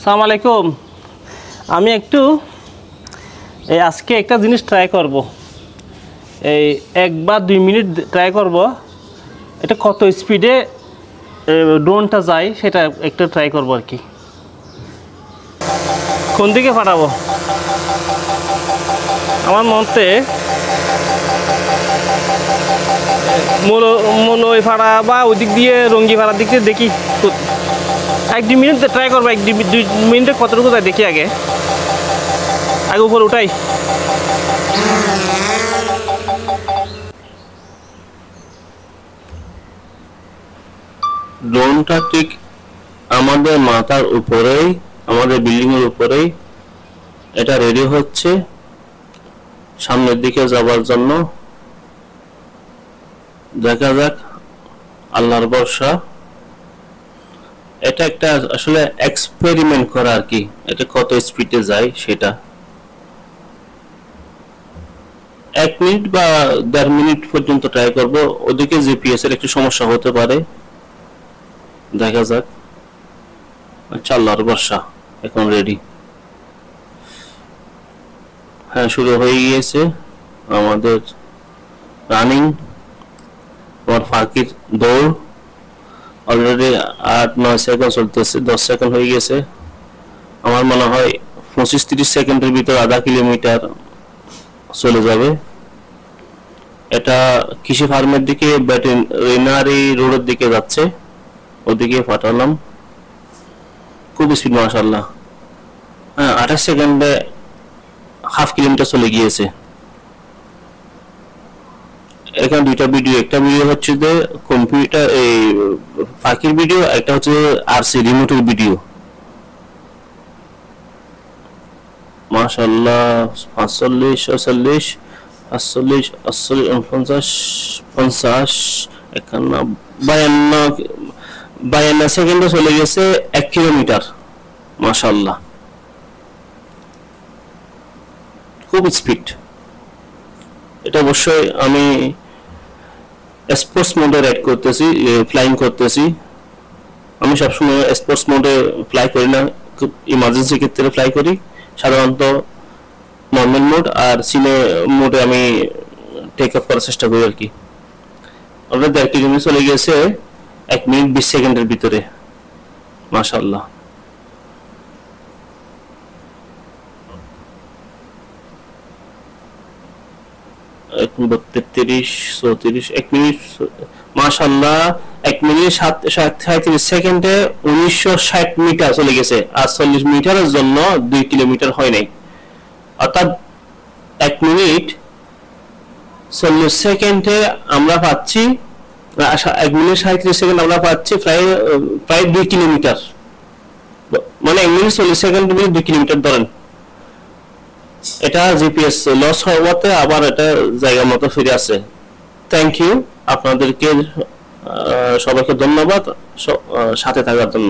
আসসালামু আলাইকুম। আমি একটু আজকে একটা জিনিস ট্রাই করব, এই 1 বা 2 মিনিট ট্রাই করব। এটা কত স্পিডে ড্রোনটা যায় সেটা একটু ট্রাই করব আর কি। কোন দিকে পাঠাবো? আমার মতে মনোই ফাড়া বা ওই দিক দিয়ে রঙ্গি ফাড়ার দিক দিয়ে দেখি। 1-2 মিনিট ট্রাই করবো। 1-2 মিনিটে কতটুকু যায় দেখি। আগে উপরে উঠাই। ড্রোনটা ঠিক আমাদের মাথার উপরেই, আমাদের বিল্ডিং এর উপরেই এটা রেডি হচ্ছে সামনের দিকে যাবার জন্য। দেখা যাক, আল্লাহর ভরসা। এটা একটা আসলে এক্সপেরিমেন্ট করা আর কি, এটা কত স্পিডে যায় সেটা। 1 মিনিট বা 1.5 মিনিট পর্যন্ত ট্রাই করব। ওদিকে জিপিএস এর একটু সমস্যা হতে পারে, দেখা যাক। আচ্ছা, আল্লাহর ভরসা। এখন রেডি। হ্যাঁ, শুরু হয়ে গিয়েছে আমাদের রানিং। আমার ফাঁকির দৌড় অলরেডি 8-9 সেকেন্ড চলতেছে, 10 সেকেন্ড হয়ে গেছে। আমার মনে হয় 25-30 সেকেন্ডের ভিতর আধা কিলোমিটার চলে যাবে। এটা কৃষি ফার্মের দিকে, ভেটেরিনারি রোডের দিকে যাচ্ছে, ওদিকে পাঠালাম। খুব স্পিড, মাশাআল্লাহ। হ্যাঁ, 28 সেকেন্ডে হাফ কিলোমিটার চলে গিয়েছে। এখানে দুইটা ভিডিও, একটা ভিডিও হচ্ছে যে কম্পিউটার এই ফাঁকির ভিডিও, একটা হচ্ছে আরসি রিমোটের ভিডিও। মাশাআল্লাহ, 45, 46, 48, 49, 50, 52 সেকেন্ডে চলে গেছে 1 কিলোমিটার। মাশাআল্লাহ, খুব স্পিড। এটা অবশ্যই আমি স্পোর্টস মোডে রাইড করতেছি, ফ্লাইং করতেছি। আমি সবসময় স্পোর্টস মোডে ফ্লাই করি না, খুব ইমার্জেন্সি ক্ষেত্রে ফ্লাই করি। সাধারণত নর্মাল মোড আর সিনে মোডে আমি টেক অফ করার চেষ্টা করি আর কি। আমরা 1.5 কিলোমিটার চলে গেছে 1 মিনিট 20 সেকেন্ডের ভিতরে। মাশাআল্লাহ। এক মিনিট 33, 34, 1 মিনিট। মাশাআল্লাহ, 1 মিনিট 37 সেকেন্ডে 1960 মিটার চলে গেছে। আর 40 মিটারের জন্য 2 কিলোমিটার হয় নাই। অর্থাৎ 1 মিনিট 40 সেকেন্ডে আমরা পাচ্ছি, 1 মিনিট 37 সেকেন্ড আমরা পাচ্ছি প্রায় 2 কিলোমিটার। মানে 1 মিনিট 40 সেকেন্ড 2 কিলোমিটার ধরেন। এটা জিপিএস লস হওয়াতে আবার এটা জায়গা মতো ফিরে আসে। থ্যাংক ইউ আপনাদেরকে, সবাইকে ধন্যবাদ সাথে থাকার জন্য।